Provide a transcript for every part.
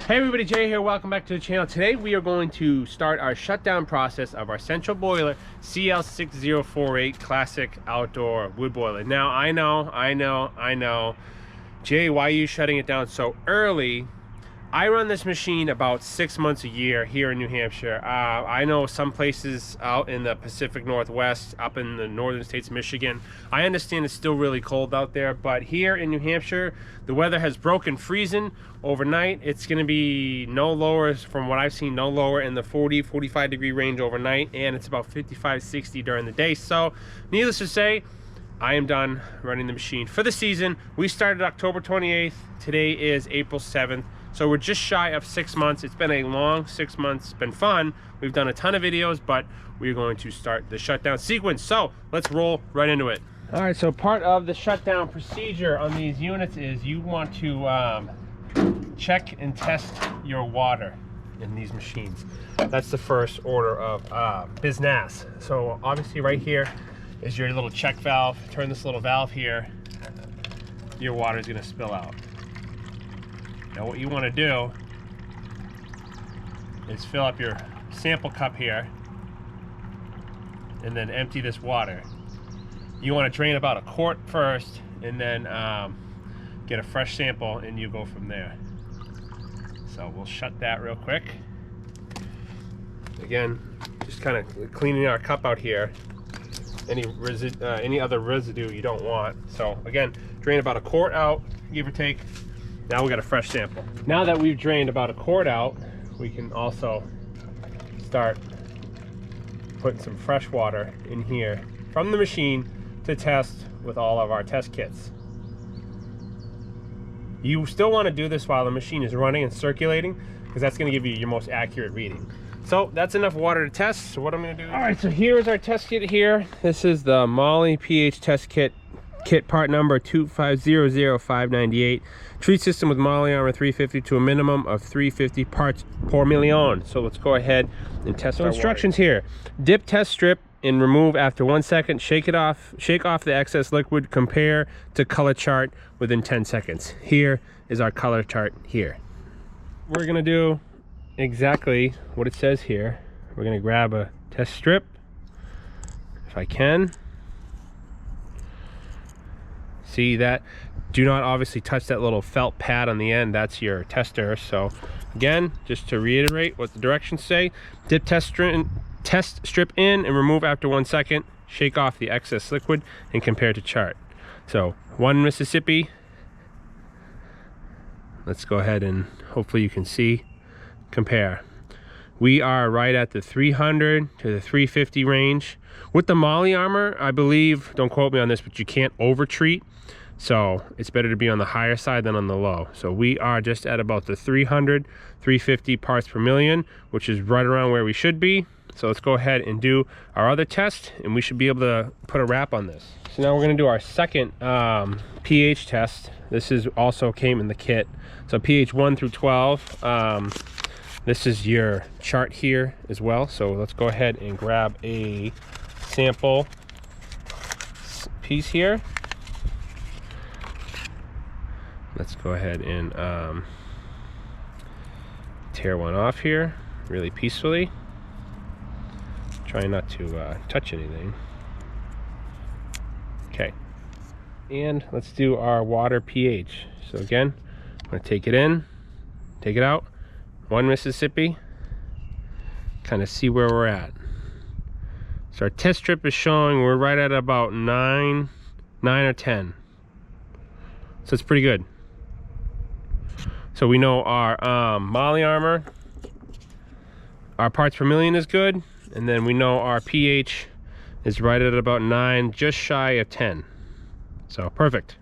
Hey everybody, Jay here. Welcome back to the channel. Today we are going to start our shutdown process of our central boiler CL6048 classic outdoor wood boiler. Now I know, Jay, why are you shutting it down so early? I run this machine about 6 months a year here in New Hampshire. I know some places out in the Pacific Northwest, up in the northern states, Michigan. I understand it's still really cold out there, but here in New Hampshire, the weather has broken freezing overnight. It's going to be no lower, from what I've seen, no lower in the 40-45 degree range overnight, and it's about 55-60 during the day. So needless to say, I am done running the machine for the season. We started October 28th. Today is April 7th. So we're just shy of 6 months. It's been a long 6 months. It's been fun. We've done a ton of videos, but we're going to start the shutdown sequence. So let's roll right into it. All right, so part of the shutdown procedure on these units is you want to check and test your water in these machines. That's the first order of business. So obviously right here is your little check valve. Turn this little valve here, your water is going to spill out. Now what you want to do is fill up your sample cup here and then empty this water. You want to drain about a quart first and then get a fresh sample, and you go from there. So we'll shut that real quick. Again, just kind of cleaning our cup out here. Any other residue you don't want. So again, drain about a quart out, give or take. Now we got a fresh sample. Now that we've drained about a quart out, we can also start putting some fresh water in here from the machine to test with all of our test kits. You still want to do this while the machine is running and circulating, because that's going to give you your most accurate reading. So that's enough water to test. So what I'm going to do, all right, so here's our test kit here. This is the Molly pH test kit part number 2500598. Treat system with Molly Armor 350 to a minimum of 350 parts per million. So let's go ahead and test our instructions here. Dip test strip and remove after 1 second. Shake it off. Shake off the excess liquid. Compare to color chart within 10 seconds. Here is our color chart here. We're gonna do exactly what it says here. We're gonna grab a test strip, if I can. See that? Do not obviously touch that little felt pad on the end. That's your tester. So again, just to reiterate what the directions say, dip test strip in and remove after 1 second. Shake off the excess liquid and compare to chart. So 1 Mississippi. Let's go ahead and hopefully you can see. Compare. We are right at the 300 to the 350 range. With the Molly Armor, I believe, don't quote me on this, but you can't over treat. So it's better to be on the higher side than on the low. So we are just at about the 300, 350 parts per million, which is right around where we should be. So let's go ahead and do our other test, and we should be able to put a wrap on this. So now we're going to do our second pH test. This is also came in the kit. So pH 1 through 12. This is your chart here as well. So let's go ahead and grab a sample piece here. Let's go ahead and tear one off here really peacefully. Try not to touch anything. Okay. And let's do our water pH. So again, I'm going to take it in, take it out. 1 Mississippi. Kind of see where we're at. So our test strip is showing we're right at about 9 or 10. So it's pretty good. So we know our Molly Armor, our parts per million is good, and then we know our pH is right at about 9, just shy of 10. So perfect.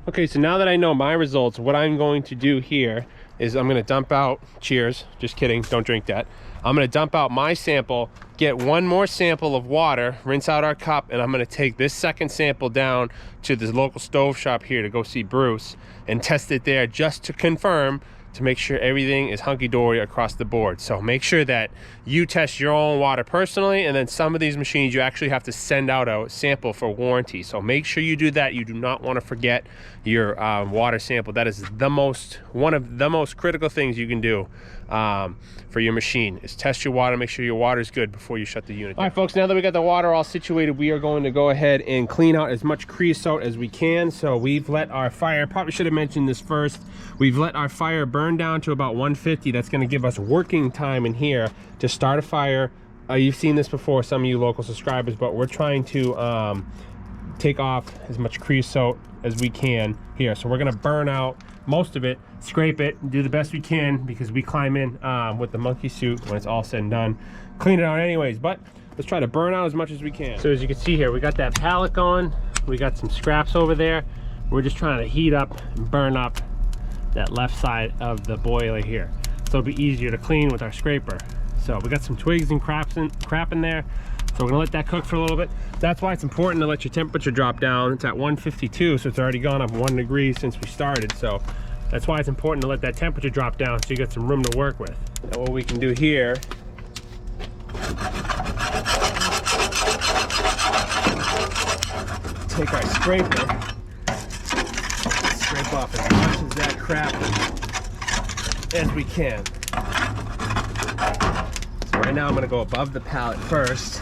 Okay, so now that I know my results, what I'm going to do here is I'm going to dump out, cheers, just kidding, don't drink that. I'm going to dump out my sample, get one more sample of water, rinse out our cup, and I'm going to take this second sample down to this local stove shop here to go see Bruce and test it there just to confirm to make sure everything is hunky-dory across the board. So make sure that you test your own water personally, and then some of these machines you actually have to send out a sample for warranty. So make sure you do that. You do not want to forget your water sample. That is one of the most critical things you can do for your machine, is test your water, make sure your water is good before you shut the unit down. All right, folks, now that we got the water all situated, we are going to go ahead and clean out as much creosote as we can. So we've let our fire, probably should have mentioned this first, we've let our fire burn down to about 150. That's going to give us working time in here to start a fire. You've seen this before, some of you local subscribers, but we're trying to take off as much creosote as we can here. So we're going to burn out most of it, scrape it, and do the best we can, because we climb in with the monkey suit when it's all said and done. Clean it out anyways, but let's try to burn out as much as we can. So as you can see here, we got that pallet going, we got some scraps over there. We're just trying to heat up and burn up that left side of the boiler here, so it'll be easier to clean with our scraper. So we got some twigs and crap in there, so we're gonna let that cook for a little bit. That's why it's important to let your temperature drop down. It's at 152, so it's already gone up 1 degree since we started. So that's why it's important to let that temperature drop down, so you got some room to work with. Now what we can do here, take our scraper, scrape off as much of that crap as we can. So right now I'm gonna go above the pallet first.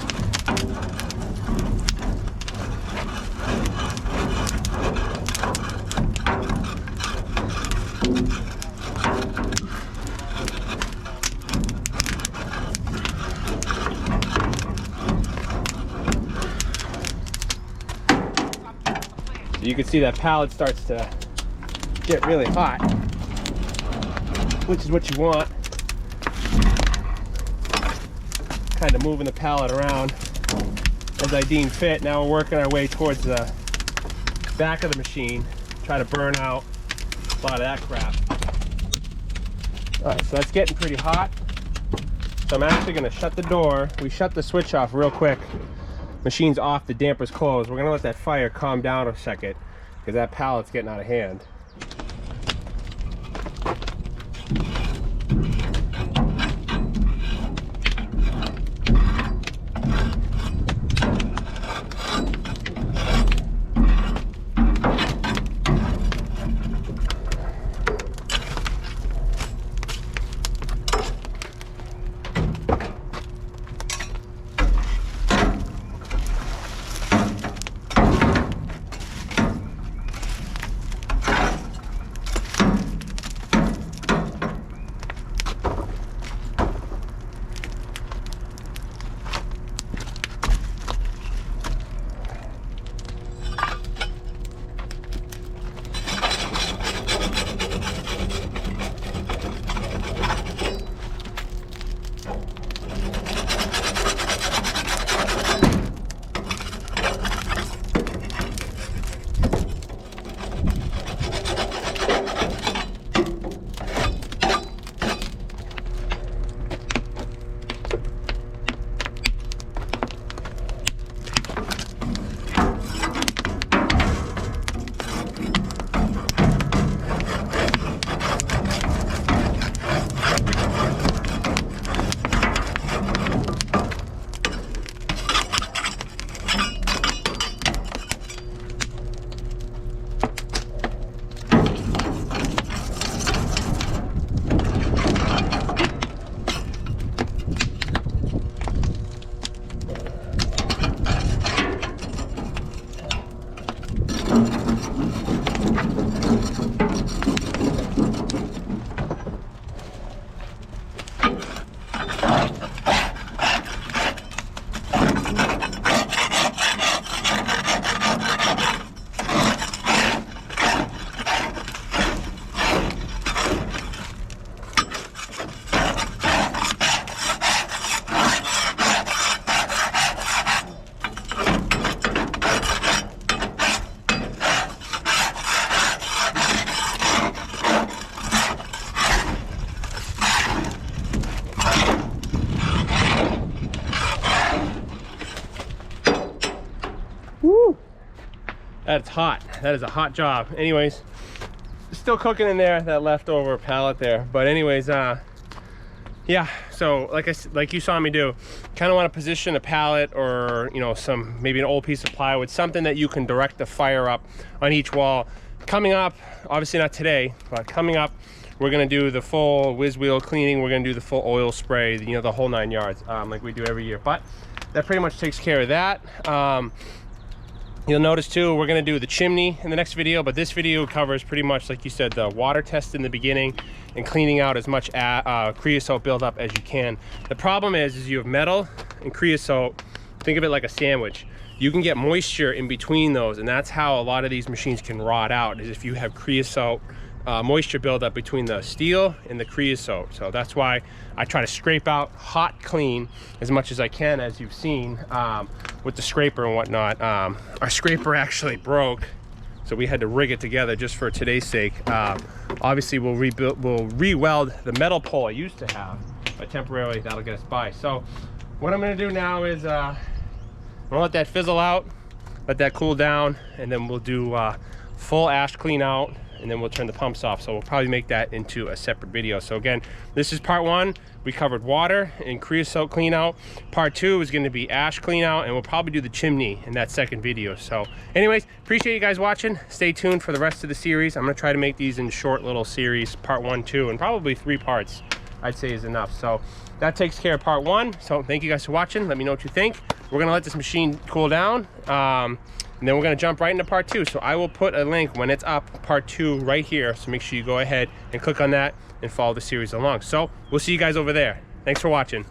You can see that pallet starts to get really hot, which is what you want. Kind of moving the pallet around as I deem fit. Now we're working our way towards the back of the machine, try to burn out a lot of that crap. All right, so that's getting pretty hot. So I'm actually gonna shut the door. We shut the switch off real quick. Machine's off, the damper's closed. We're gonna let that fire calm down a second, because that pallet's getting out of hand. Woo! That's hot. That is a hot job. Anyways, still cooking in there, that leftover pallet there. But anyways, yeah, so like you saw me do, kind of want to position a pallet or, you know, maybe an old piece of plywood, something that you can direct the fire up on each wall. Coming up, obviously not today, but coming up, we're gonna do the full whiz wheel cleaning. We're gonna do the full oil spray, you know, the whole 9 yards, like we do every year. But that pretty much takes care of that. You'll notice too, we're gonna do the chimney in the next video, but this video covers pretty much, like you said, the water test in the beginning and cleaning out as much creosote buildup as you can. The problem is you have metal and creosote. Think of it like a sandwich. You can get moisture in between those, and that's how a lot of these machines can rot out, is if you have creosote moisture buildup between the steel and the creosote. So that's why I try to scrape out hot clean as much as I can, as you've seen with the scraper and whatnot. Our scraper actually broke, so we had to rig it together just for today's sake. Obviously we'll re-weld the metal pole I used to have, but temporarily that'll get us by. So what I'm gonna do now is I'm gonna let that fizzle out, let that cool down, and then we'll do full ash clean out, and then we'll turn the pumps off. So we'll probably make that into a separate video. So again, this is part 1. We covered water and creosote clean out. Part 2 is going to be ash clean out, and we'll probably do the chimney in that second video. So anyways, appreciate you guys watching. Stay tuned for the rest of the series. I'm going to try to make these in short little series, part 1, 2, and probably 3 parts, I'd say is enough. So that takes care of part 1. So thank you guys for watching. Let me know what you think. We're going to let this machine cool down. And then we're going to jump right into part 2. So I will put a link when it's up, part 2, right here. So make sure you go ahead and click on that and follow the series along. So we'll see you guys over there. Thanks for watching.